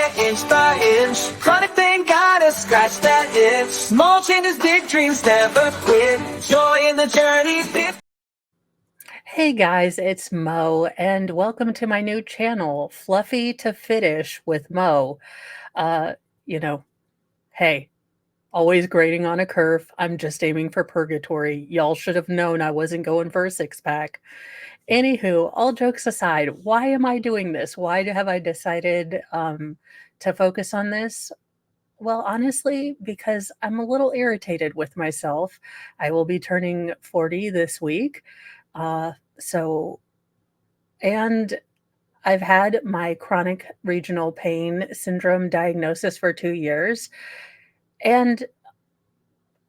there inch by inch. Chronic pain gotta scratch that itch. Small changes, big dreams never quit. Joy in the journey. Hey guys, it's Mo, and welcome to my new channel, Fluffy to Fittish with Mo. Uh, you know, hey, always grading on a curve. I'm just aiming for purgatory. Y'all should have known I wasn't going for a six pack. Anywho, all jokes aside, why am I doing this? Why have I decided to focus on this? Well, honestly, because I'm a little irritated with myself. I will be turning 40 this week. Uh, so and I've had my chronic regional pain syndrome diagnosis for 2 years, and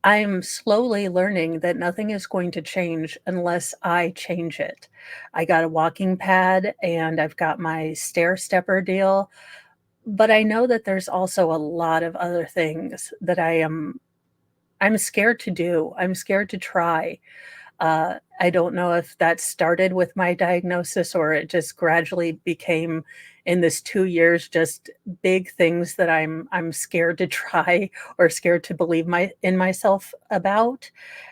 I'm slowly learning that nothing is going to change unless I change it. I got a walking pad and I've got my stair stepper deal, but I know that there's also a lot of other things that I'm scared to do. I'm scared to try. I don't know if that started with my diagnosis or it just gradually became in this 2 years just big things that I'm scared to try or scared to believe in myself about.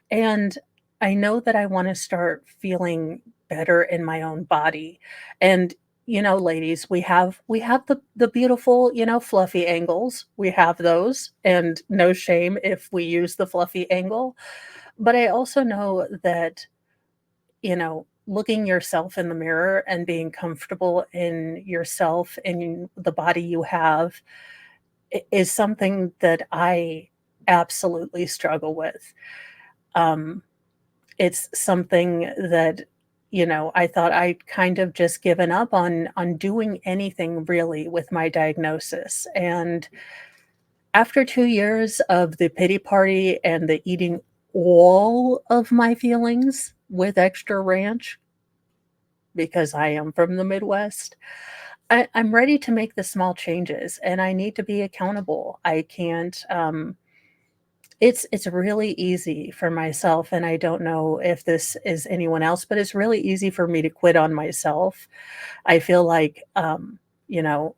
And I know that I wanna start feeling better in my own body. And, ladies, we have the beautiful, fluffy angles. We have those, and no shame if we use the fluffy angle. But I also know that, looking yourself in the mirror and being comfortable in yourself and in the body you have is something that I absolutely struggle with. Um, it's something that, I thought I'd kind of just given up on doing anything really with my diagnosis. And after 2 years of the pity party and the eating all of my feelings with extra ranch, because I am from the Midwest, I'm ready to make the small changes, and I need to be accountable. I can't, it's really easy for myself, and I don't know if this is anyone else, but it's really easy for me to quit on myself. I feel like, you know,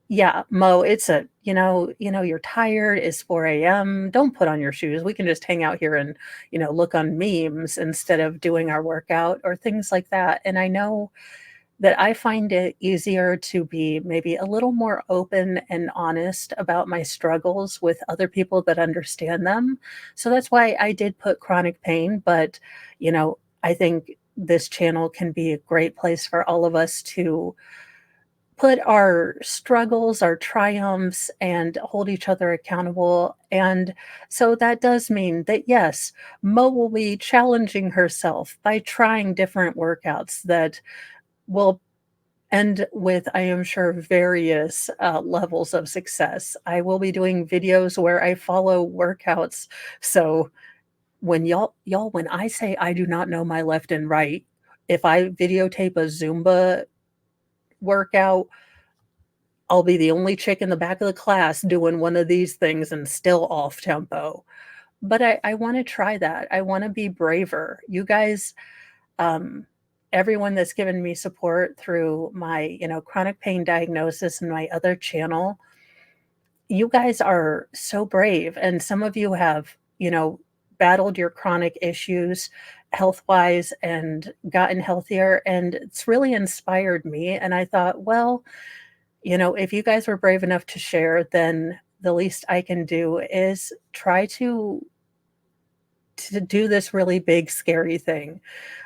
yeah, Mo, you're tired, it's 4 AM, don't put on your shoes, we can just hang out here and, look on memes instead of doing our workout or things like that, and I know that I find it easier to be maybe a little more open and honest about my struggles with other people that understand them. So that's why I did put chronic pain, but, I think this channel can be a great place for all of us to put our struggles, our triumphs, and hold each other accountable. And so that does mean that, yes, Mo will be challenging herself by trying different workouts that will end with, I am sure, various levels of success. I will be doing videos where I follow workouts. So when I say I do not know my left and right, if I videotape a Zumba workout, I'll be the only chick in the back of the class doing one of these things and still off tempo. But I want to try that. I want to be braver. You guys, um, everyone that's given me support through my, chronic pain diagnosis and my other channel, you guys are so brave. And some of you have, battled your chronic issues health wise and gotten healthier. And it's really inspired me. And I thought, well, if you guys were brave enough to share, then the least I can do is try to do this really big, scary thing.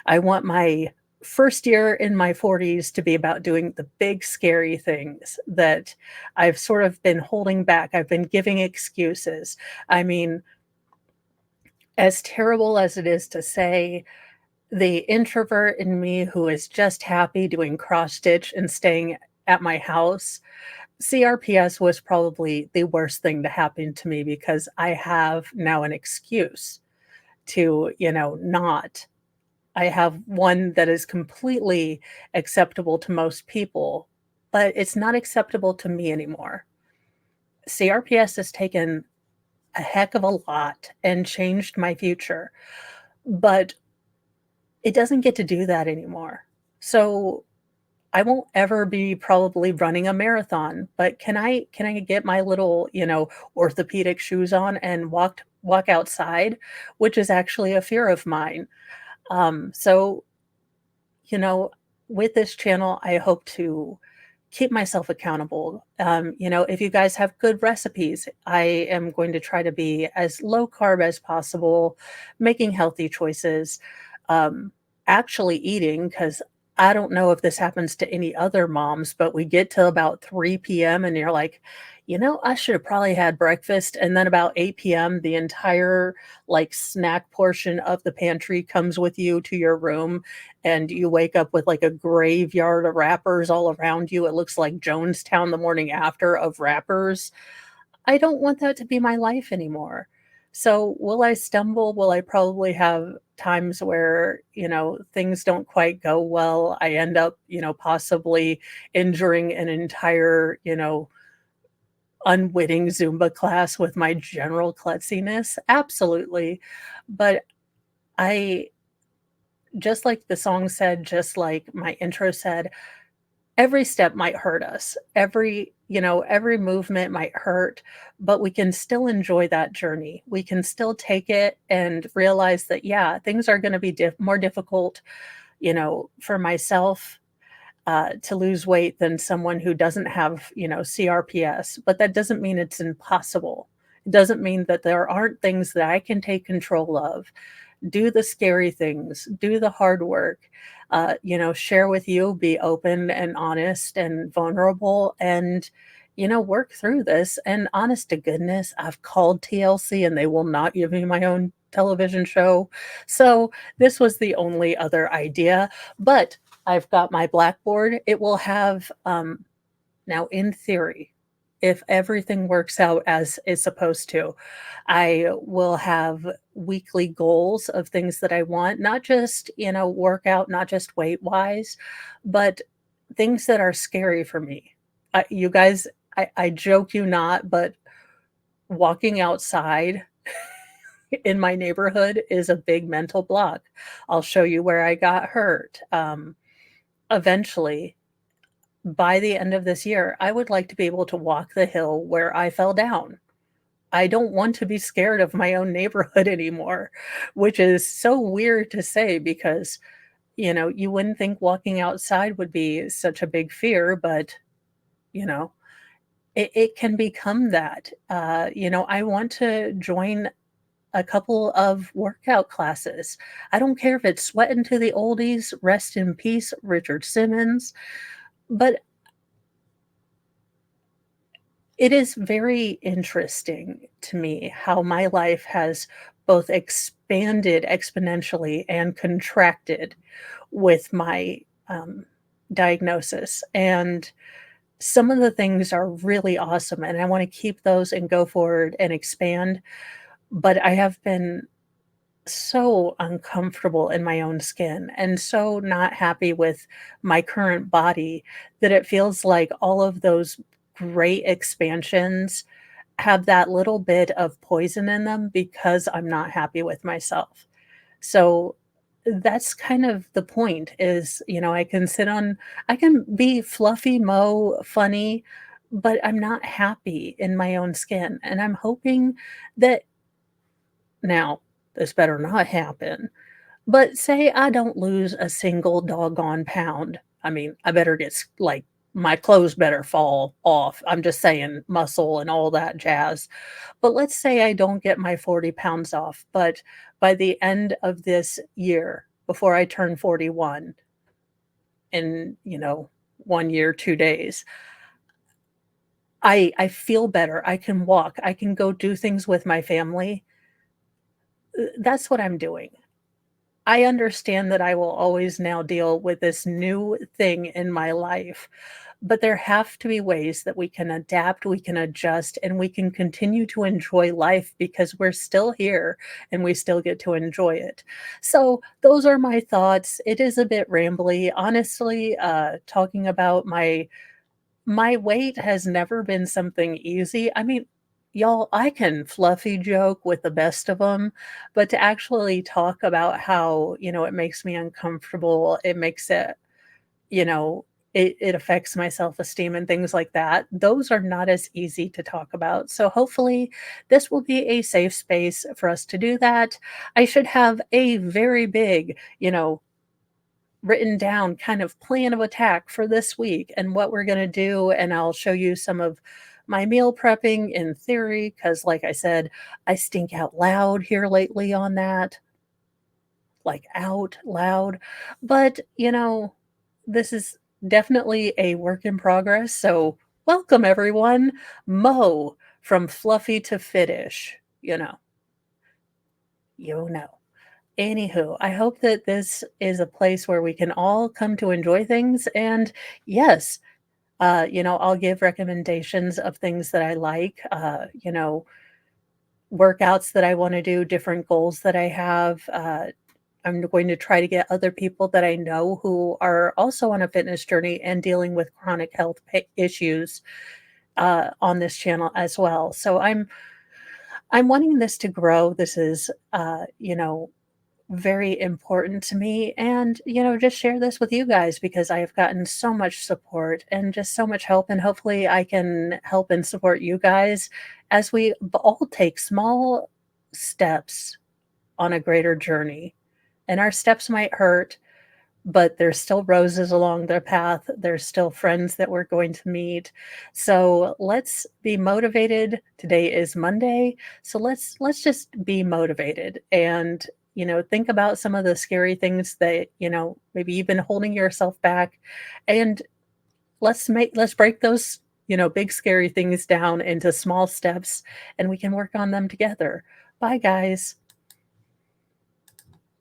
I want my first year in my 40s to be about doing the big, scary things that I've sort of been holding back. I've been giving excuses. I mean, as terrible as it is to say, the introvert in me who is just happy doing cross stitch and staying at my house, CRPS was probably the worst thing to happen to me because I have now an excuse to, not. I have one that is completely acceptable to most people, but it's not acceptable to me anymore. CRPS has taken a heck of a lot and changed my future, but it doesn't get to do that anymore. So I won't ever be probably running a marathon, but can I get my little, orthopedic shoes on and walk outside, which is actually a fear of mine. So, you know, with this channel, I hope to keep myself accountable. If you guys have good recipes, I am going to try to be as low carb as possible, making healthy choices, um, actually eating, because I don't know if this happens to any other moms, but we get to about 3 p.m. and you're like, I should have probably had breakfast. And then about 8 p.m., the entire like snack portion of the pantry comes with you to your room and you wake up with like a graveyard of wrappers all around you. It looks like Jonestown the morning after of wrappers. I don't want that to be my life anymore. So, will I stumble? Will I probably have times where, things don't quite go well? I end up, possibly injuring an entire, unwitting Zumba class with my general klutziness? Absolutely. But I, just like the song said, just like my intro said, every step might hurt us. Every movement might hurt, but we can still enjoy that journey. We can still take it and realize that, yeah, things are going to be more difficult, for myself to lose weight than someone who doesn't have, CRPS. But that doesn't mean it's impossible. It doesn't mean that there aren't things that I can take control of, do the scary things, do the hard work, share with you, be open and honest and vulnerable and, work through this. And honest to goodness, I've called TLC and they will not give me my own television show. So this was the only other idea. But I've got my blackboard. It will have, now in theory, if everything works out as it's supposed to, I will have weekly goals of things that I want, not just, workout, not just weight wise, but things that are scary for me. You guys, I joke you not, but walking outside in my neighborhood is a big mental block. I'll show you where I got hurt. Eventually, by the end of this year, I would like to be able to walk the hill where I fell down. I don't want to be scared of my own neighborhood anymore, which is so weird to say because, you wouldn't think walking outside would be such a big fear, but, you know, it can become that. I want to join a couple of workout classes. I don't care if it's sweating to the oldies, rest in peace, Richard Simmons, but it is very interesting to me how my life has both expanded exponentially and contracted with my diagnosis. And some of the things are really awesome, and I want to keep those and go forward and expand. But I have been so uncomfortable in my own skin and so not happy with my current body that it feels like all of those great expansions have that little bit of poison in them because I'm not happy with myself. So that's kind of the point is, I can be fluffy mo funny, but I'm not happy in my own skin. And I'm hoping that now, this better not happen, but say I don't lose a single doggone pound. I mean, I better like, my clothes better fall off. I'm just saying muscle and all that jazz. But let's say I don't get my 40 pounds off, but by the end of this year, before I turn 41 in, 1 year, 2 days, I feel better. I can walk. I can go do things with my family. That's what I'm doing. I understand that I will always now deal with this new thing in my life, but there have to be ways that we can adapt, we can adjust, and we can continue to enjoy life because we're still here and we still get to enjoy it. So, those are my thoughts. It is a bit rambly. Honestly, talking about my weight has never been something easy. I mean, y'all, I can fluffy joke with the best of them, but to actually talk about how, it makes me uncomfortable, it makes it, you know, it affects my self-esteem and things like that. Those are not as easy to talk about. So hopefully this will be a safe space for us to do that. I should have a very big, written down kind of plan of attack for this week and what we're going to do. And I'll show you some of my meal prepping in theory, because, like I said, I stink out loud here lately on that, like out loud. But, this is definitely a work in progress. So, welcome everyone. Mo from Fluffy to Fittish, you know. Anywho, I hope that this is a place where we can all come to enjoy things. And yes, I'll give recommendations of things that I like, workouts that I want to do, different goals that I have. I'm going to try to get other people that I know who are also on a fitness journey and dealing with chronic health issues on this channel as well. So I'm wanting this to grow. This is, very important to me, and just share this with you guys because I have gotten so much support and just so much help, and hopefully I can help and support you guys as we all take small steps on a greater journey. And our steps might hurt, but there's still roses along their path. There's still friends that we're going to meet. So let's be motivated. Today is Monday. So let's just be motivated and think about some of the scary things that, maybe you've been holding yourself back, and let's break those, big scary things down into small steps, and we can work on them together. Bye guys.